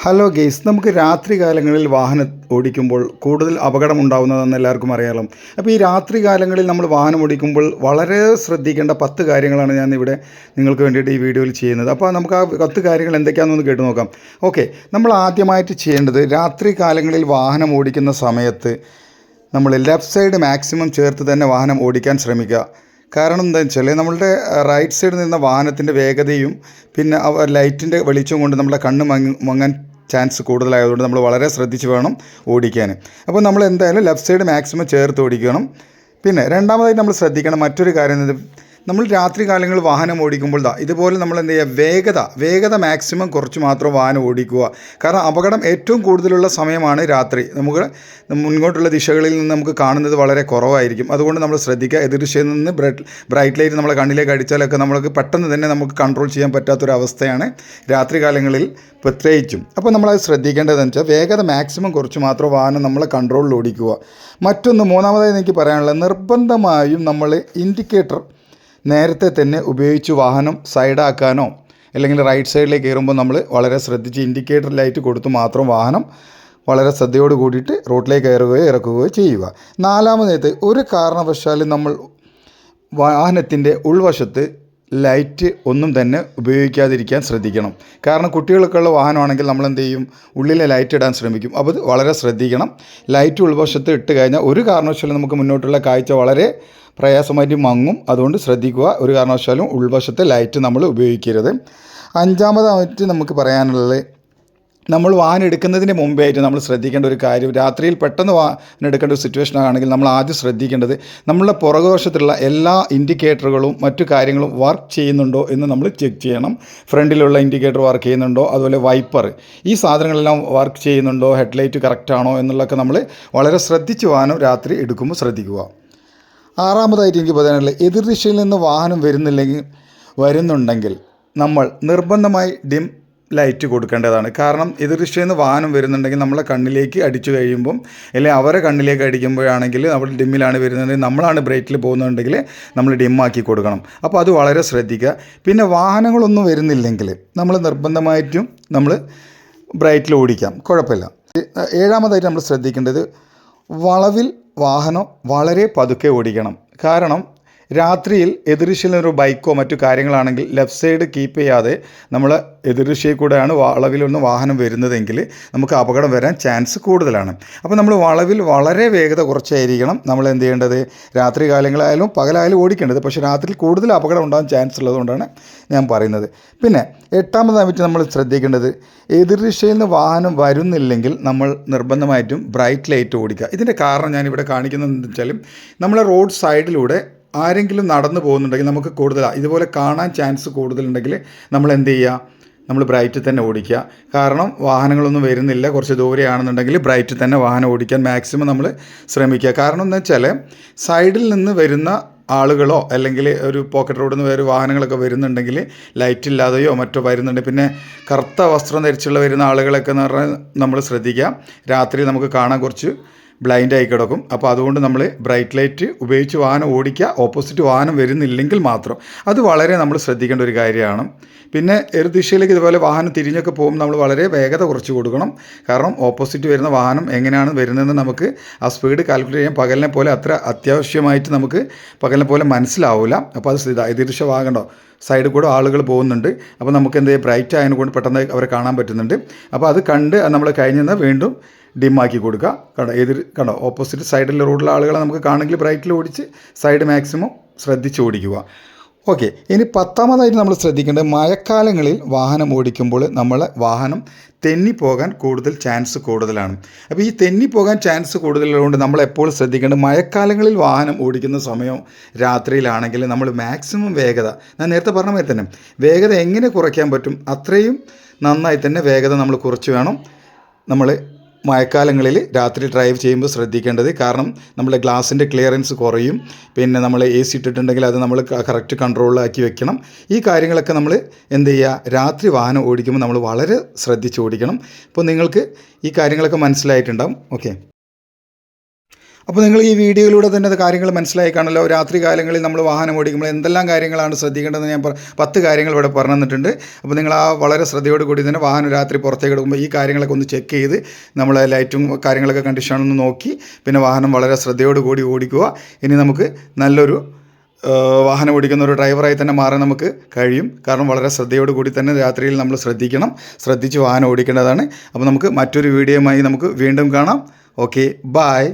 Hello guys, നമുക്ക് രാത്രി കാലങ്ങളിൽ വാഹനം ഓടിക്കുമ്പോൾ കൂടുതൽ അപകടമുണ്ടാകുന്നതെന്ന് എല്ലാവർക്കും അറിയാലോ. അപ്പോൾ ഈ രാത്രി കാലങ്ങളിൽ നമ്മൾ വാഹനം ഓടിക്കുമ്പോൾ വളരെ ശ്രദ്ധിക്കേണ്ട 10 കാര്യങ്ങളാണ് ഞാൻ ഇവിടെ നിങ്ങൾക്ക് വേണ്ടിയിട്ട് ഈ വീഡിയോയിൽ ചെയ്യുന്നത്. അപ്പോൾ നമുക്ക് ആ 10 കാര്യങ്ങൾ എന്തൊക്കെയാണെന്നൊന്ന് കേട്ട് നോക്കാം. ഓക്കെ, നമ്മൾ ആദ്യമായിട്ട് ചെയ്യേണ്ടത് രാത്രി കാലങ്ങളിൽ വാഹനം ഓടിക്കുന്ന സമയത്ത് നമ്മൾ ലെഫ്റ്റ് സൈഡ് മാക്സിമം ചേർത്ത് തന്നെ വാഹനം ഓടിക്കാൻ ശ്രമിക്കുക. കാരണം എന്താണെന്ന് വെച്ചാൽ നമ്മളുടെ റൈറ്റ് സൈഡിൽ നിന്ന വാഹനത്തിൻ്റെ വേഗതയും പിന്നെ ലൈറ്റിൻ്റെ വെളിച്ചവും കൊണ്ട് നമ്മുടെ കണ്ണ് മങ്ങാൻ ചാൻസ് കൂടുതലായതുകൊണ്ട് നമ്മൾ വളരെ ശ്രദ്ധിച്ച് വേണം ഓടിക്കാൻ. അപ്പോൾ നമ്മൾ എന്തായാലും ലെഫ്റ്റ് സൈഡ് മാക്സിമം ചേർത്ത് ഓടിക്കണം. പിന്നെ രണ്ടാമതായിട്ട് നമ്മൾ ശ്രദ്ധിക്കണം മറ്റൊരു കാര്യം, നമ്മൾ രാത്രി കാലങ്ങളിൽ വാഹനം ഓടിക്കുമ്പോൾ ഇതുപോലെ നമ്മൾ എന്ത് ചെയ്യുക, വേഗത മാക്സിമം കുറച്ച് മാത്രം വാഹനം ഓടിക്കുക. കാരണം അപകടം ഏറ്റവും കൂടുതലുള്ള സമയമാണ് രാത്രി. നമുക്ക് മുൻപോട്ടുള്ള ദിശകളിൽ നിന്ന് നമുക്ക് കാണുന്നത് വളരെ കുറവായിരിക്കും. അതുകൊണ്ട് നമ്മൾ ശ്രദ്ധിക്കുക. എതിർദിശയിൽ നിന്ന് ബ്രൈറ്റ് ലൈറ്റ് നമ്മളെ കണ്ണിലേക്ക് അടിച്ചാലൊക്കെ നമുക്ക് പെട്ടെന്ന് തന്നെ നമുക്ക് കൺട്രോൾ ചെയ്യാൻ പറ്റാത്തൊരവസ്ഥയാണ് രാത്രി കാലങ്ങളിൽ പ്രത്യേകിച്ചും. അപ്പോൾ നമ്മളത് ശ്രദ്ധിക്കേണ്ടതെന്ന് വെച്ചാൽ വേഗത മാക്സിമം കുറച്ച് മാത്രം വാഹനം നമ്മളെ കൺട്രോളിൽ ഓടിക്കുക. മറ്റൊന്ന് മൂന്നാമതായി എനിക്ക് പറയാനുള്ളത്, നിർബന്ധമായും നമ്മൾ ഇൻഡിക്കേറ്റർ നേരത്തെ തന്നെ ഉപയോഗിച്ച് വാഹനം സൈഡാക്കാനോ അല്ലെങ്കിൽ റൈറ്റ് സൈഡിലേക്ക് കയറുമ്പോൾ നമ്മൾ വളരെ ശ്രദ്ധിച്ച് ഇൻഡിക്കേറ്റർ ലൈറ്റ് കൊടുത്ത് മാത്രം വാഹനം വളരെ ശ്രദ്ധയോട് കൂടിയിട്ട് റോഡിലേക്ക് കയറുകയോ ഇറക്കുകയോ ചെയ്യുക. നാലാമതായിട്ട്, ഒരു കാരണവശാലും നമ്മൾ വാഹനത്തിൻ്റെ ഉൾവശത്ത് ലൈറ്റ് ഒന്നും തന്നെ ഉപയോഗിക്കാതിരിക്കാൻ ശ്രദ്ധിക്കണം. കാരണം കുട്ടികൾക്കുള്ള ഉള്ള വാഹനമാണെങ്കിൽ നമ്മൾ എന്ത് ചെയ്യും, ഉള്ളിലെ ലൈറ്റ് ഇടാൻ ശ്രമിക്കും. അപ്പോൾ വളരെ ശ്രദ്ധിക്കണം. ലൈറ്റ് ഉൾവശത്ത് ഇട്ട് കഴിഞ്ഞാൽ ഒരു കാരണവശാലും നമുക്ക് മുന്നോട്ടുള്ള കാഴ്ച വളരെ പ്രയാസമായിട്ട് മങ്ങും. അതുകൊണ്ട് ശ്രദ്ധിക്കുക, ഒരു കാരണവശാലും ഉൾവശത്തെ ലൈറ്റ് നമ്മൾ ഉപയോഗിക്കരുത്. അഞ്ചാമതായിട്ട് നമുക്ക് പറയാനുള്ളത്, നമ്മൾ വാഹനം എടുക്കുന്നതിന് മുമ്പായിട്ട് നമ്മൾ ശ്രദ്ധിക്കേണ്ട ഒരു കാര്യം, രാത്രിയിൽ പെട്ടെന്ന് വാഹനം എടുക്കേണ്ട ഒരു സിറ്റുവേഷൻ ആണെങ്കിൽ നമ്മൾ ആദ്യം ശ്രദ്ധിക്കേണ്ടത് നമ്മളുടെ പുറകുവശത്തുള്ള എല്ലാ ഇൻഡിക്കേറ്ററുകളും മറ്റു കാര്യങ്ങളും വർക്ക് ചെയ്യുന്നുണ്ടോ എന്ന് നമ്മൾ ചെക്ക് ചെയ്യണം. ഫ്രണ്ടിലുള്ള ഇൻഡിക്കേറ്റർ വർക്ക് ചെയ്യുന്നുണ്ടോ, അതുപോലെ വൈപ്പർ, ഈ സാധനങ്ങളെല്ലാം വർക്ക് ചെയ്യുന്നുണ്ടോ, ഹെഡ്ലൈറ്റ് കറക്റ്റാണോ എന്നുള്ളതൊക്കെ നമ്മൾ വളരെ ശ്രദ്ധിച്ച് വാഹനം രാത്രി എടുക്കുമ്പോൾ ശ്രദ്ധിക്കുക. ആറാമതായിട്ട് എനിക്ക് പറയാനുള്ളത്, എതിർദിശയിൽ നിന്ന് വാഹനം വരുന്നുണ്ടെങ്കിൽ നമ്മൾ നിർബന്ധമായി ഡിം ലൈറ്റ് കൊടുക്കേണ്ടതാണ്. കാരണം എതിർദിശയിൽ നിന്ന് വാഹനം വരുന്നുണ്ടെങ്കിൽ നമ്മളെ കണ്ണിലേക്ക് അടിച്ചു കഴിയുമ്പം, അല്ലെങ്കിൽ അവരെ കണ്ണിലേക്ക് അടിക്കുമ്പോഴാണെങ്കിൽ അവിടെ ഡിമ്മിലാണ് വരുന്നുണ്ടെങ്കിൽ നമ്മളാണ് ബ്രൈറ്റിൽ പോകുന്നുണ്ടെങ്കിൽ നമ്മൾ ഡിമ്മാക്കി കൊടുക്കണം. അപ്പോൾ അത് വളരെ ശ്രദ്ധിക്കുക. പിന്നെ വാഹനങ്ങളൊന്നും വരുന്നില്ലെങ്കിൽ നമ്മൾ നിർബന്ധമായിട്ടും നമ്മൾ ബ്രൈറ്റിൽ ഓടിക്കാം, കുഴപ്പമില്ല. ഏഴാമതായിട്ട് നമ്മൾ ശ്രദ്ധിക്കേണ്ടത്, വളവിൽ വാഹനം വളരെ പതുക്കെ ഓടിക്കണം. കാരണം രാത്രിയിൽ എതിർദിശയിൽ ഒരു ബൈക്കോ മറ്റു കാര്യങ്ങളാണെങ്കിൽ ലെഫ്റ്റ് സൈഡ് കീപ്പ് ചെയ്യാതെ നമ്മൾ എതിർദിശയിൽ കൂടെയാണ് വളവിലൊന്ന് വാഹനം വരുന്നതെങ്കിൽ നമുക്ക് അപകടം വരാൻ ചാൻസ് കൂടുതലാണ്. അപ്പോൾ നമ്മൾ വളവിൽ വളരെ വേഗത കുറച്ചായിരിക്കണം നമ്മൾ എന്ത് ചെയ്യേണ്ടത്, രാത്രി കാലങ്ങളായാലും പകലായാലും ഓടിക്കേണ്ടത്. പക്ഷേ രാത്രിയിൽ കൂടുതൽ അപകടം ഉണ്ടാകാൻ ചാൻസ് ഉള്ളതുകൊണ്ടാണ് ഞാൻ പറയുന്നത്. പിന്നെ എട്ടാമതായിട്ട് നമ്മൾ ശ്രദ്ധിക്കേണ്ടത്, എതിർദിശയിൽ നിന്ന് വാഹനം വരുന്നില്ലെങ്കിൽ നമ്മൾ നിർബന്ധമായിട്ടും ബ്രൈറ്റ് ലൈറ്റ് ഓടിക്കുക. ഇതിൻ്റെ കാരണം ഞാനിവിടെ കാണിക്കുന്നത് എന്താ വെച്ചാൽ, നമ്മളെ റോഡ് സൈഡിലൂടെ ആരെങ്കിലും നടന്നു പോകുന്നുണ്ടെങ്കിൽ നമുക്ക് ഇതുപോലെ കാണാൻ ചാൻസ് കൂടുതലുണ്ടെങ്കിൽ നമ്മൾ എന്ത് ചെയ്യുക, നമ്മൾ ബ്രൈറ്റിൽ തന്നെ ഓടിക്കുക. കാരണം വാഹനങ്ങളൊന്നും വരുന്നില്ല, കുറച്ച് ദൂരെയാണെന്നുണ്ടെങ്കിൽ ബ്രൈറ്റിൽ തന്നെ വാഹനം ഓടിക്കാൻ മാക്സിമം നമ്മൾ ശ്രമിക്കുക. കാരണം എന്ന് വെച്ചാൽ സൈഡിൽ നിന്ന് വരുന്ന ആളുകളോ അല്ലെങ്കിൽ ഒരു പോക്കറ്റ് റോഡിൽ നിന്ന് വേറെ വാഹനങ്ങളൊക്കെ വരുന്നുണ്ടെങ്കിൽ ലൈറ്റ് ഇല്ലാതെയോ മറ്റോ വരുന്നുണ്ട്. പിന്നെ കറുത്ത വസ്ത്രം ധരിച്ചുള്ള വരുന്ന ആളുകളൊക്കെ എന്ന് പറഞ്ഞാൽ നമ്മൾ ശ്രദ്ധിക്കുക, രാത്രി നമുക്ക് കാണാൻ കുറച്ച് ബ്ലൈൻഡായി കിടക്കും. അപ്പോൾ അതുകൊണ്ട് നമ്മൾ ബ്രൈറ്റ് ലൈറ്റ് ഉപയോഗിച്ച് വാഹനം ഓടിക്കുക. ഓപ്പോസിറ്റ് വാഹനം വരുന്നില്ലെങ്കിൽ മാത്രം, അത് വളരെ നമ്മൾ ശ്രദ്ധിക്കേണ്ട ഒരു കാര്യമാണ്. പിന്നെ എതിർദിശയിലേക്ക് ഇതുപോലെ വാഹനം തിരിഞ്ഞൊക്കെ പോകുമ്പോൾ നമ്മൾ വളരെ വേഗത കുറച്ച് കൊടുക്കണം. കാരണം ഓപ്പോസിറ്റ് വരുന്ന വാഹനം എങ്ങനെയാണ് വരുന്നതെന്ന് നമുക്ക് ആ സ്പീഡ് കാൽക്കുലേറ്റ് ചെയ്യാൻ പകലിനെ പോലെ അത്ര അത്യാവശ്യമായിട്ട് നമുക്ക് പകലിനെ പോലെ മനസ്സിലാവില്ല. അപ്പോൾ അത് എതിർദിശ വാഹനം സൈഡിൽ കൂടെ ആളുകൾ പോകുന്നുണ്ട്. അപ്പോൾ നമുക്ക് എന്ത് ബ്രൈറ്റ് ആയതിനെ കൊണ്ട് പെട്ടെന്ന് അവരെ കാണാൻ പറ്റുന്നുണ്ട്. അപ്പോൾ അത് കണ്ട് നമ്മൾ കഴിഞ്ഞാൽ വീണ്ടും ഡിമ്മാക്കി കൊടുക്കുക. കണ്ടോ ഓപ്പോസിറ്റ് സൈഡിലെ റോഡിലെ ആളുകളെ നമുക്ക് കാണെങ്കിൽ ബ്രൈറ്റിൽ ഓടിച്ച് സൈഡ് മാക്സിമം ശ്രദ്ധിച്ച് ഓടിക്കുക. ഓക്കെ, ഇനി 10ാമതായിട്ട് നമ്മൾ ശ്രദ്ധിക്കേണ്ടത്, മഴക്കാലങ്ങളിൽ വാഹനം ഓടിക്കുമ്പോൾ നമ്മളെ വാഹനം തെന്നിപ്പോകാൻ കൂടുതൽ ചാൻസ് കൂടുതലാണ്. അപ്പോൾ ഈ തെന്നിപ്പോകാൻ ചാൻസ് കൂടുതലുള്ളതുകൊണ്ട് നമ്മൾ എപ്പോഴും ശ്രദ്ധിക്കേണ്ടത്, മഴക്കാലങ്ങളിൽ വാഹനം ഓടിക്കുന്ന സമയം രാത്രിയിലാണെങ്കിൽ നമ്മൾ മാക്സിമം വേഗത, ഞാൻ നേരത്തെ പറഞ്ഞ മാതിരി തന്നെ വേഗത എങ്ങനെ കുറയ്ക്കാൻ പറ്റും അത്രയും നന്നായി തന്നെ വേഗത നമ്മൾ കുറച്ച് വേണം നമ്മൾ മഴക്കാലങ്ങളിൽ രാത്രി ഡ്രൈവ് ചെയ്യുമ്പോൾ ശ്രദ്ധിക്കേണ്ടത്. കാരണം നമ്മുടെ ഗ്ലാസിൻ്റെ ക്ലിയറൻസ് കുറയും. പിന്നെ നമ്മൾ AC ഇട്ടിട്ടുണ്ടെങ്കിൽ അത് നമ്മൾ കറക്റ്റ് കൺട്രോളിലാക്കി വെക്കണം. ഈ കാര്യങ്ങളൊക്കെ നമ്മൾ എന്ത് ചെയ്യുക, രാത്രി വാഹനം ഓടിക്കുമ്പോൾ നമ്മൾ വളരെ ശ്രദ്ധിച്ച് ഓടിക്കണം. അപ്പോൾ നിങ്ങൾക്ക് ഈ കാര്യങ്ങളൊക്കെ മനസ്സിലായിട്ടുണ്ടാവും. ഓക്കെ. അപ്പോൾ നിങ്ങൾ ഈ വീഡിയോയിലൂടെ തന്നെ അത് കാര്യങ്ങൾ മനസ്സിലായി കാണല്ലോ. രാത്രി കാലങ്ങളിൽ നമ്മൾ വാഹനം ഓടിക്കുമ്പോൾ എന്തെല്ലാം കാര്യങ്ങളാണ് ശ്രദ്ധിക്കേണ്ടതെന്ന് ഞാൻ 10 കാര്യങ്ങൾ ഇവിടെ പറഞ്ഞു തന്നിട്ടുണ്ട്. അപ്പോൾ നിങ്ങൾ ആ വളരെ ശ്രദ്ധയോട് കൂടി തന്നെ വാഹനം രാത്രി പുറത്തേക്ക് എടുക്കുമ്പോൾ ഈ കാര്യങ്ങളൊക്കെ ഒന്ന് ചെക്ക് ചെയ്ത് നമ്മൾ ലൈറ്റും കാര്യങ്ങളൊക്കെ കണ്ടീഷനൊന്ന് നോക്കി പിന്നെ വാഹനം വളരെ ശ്രദ്ധയോട് കൂടി ഓടിക്കുക. ഇനി നമുക്ക് നല്ലൊരു വാഹനം ഓടിക്കുന്ന ഒരു ഡ്രൈവറായി തന്നെ മാറാൻ നമുക്ക് കഴിയും. കാരണം വളരെ ശ്രദ്ധയോട് കൂടി തന്നെ രാത്രിയിൽ നമ്മൾ ശ്രദ്ധിച്ച് വാഹനം ഓടിക്കേണ്ടതാണ്. അപ്പോൾ നമുക്ക് മറ്റൊരു വീഡിയോയുമായി നമുക്ക് വീണ്ടും കാണാം. Okay, by.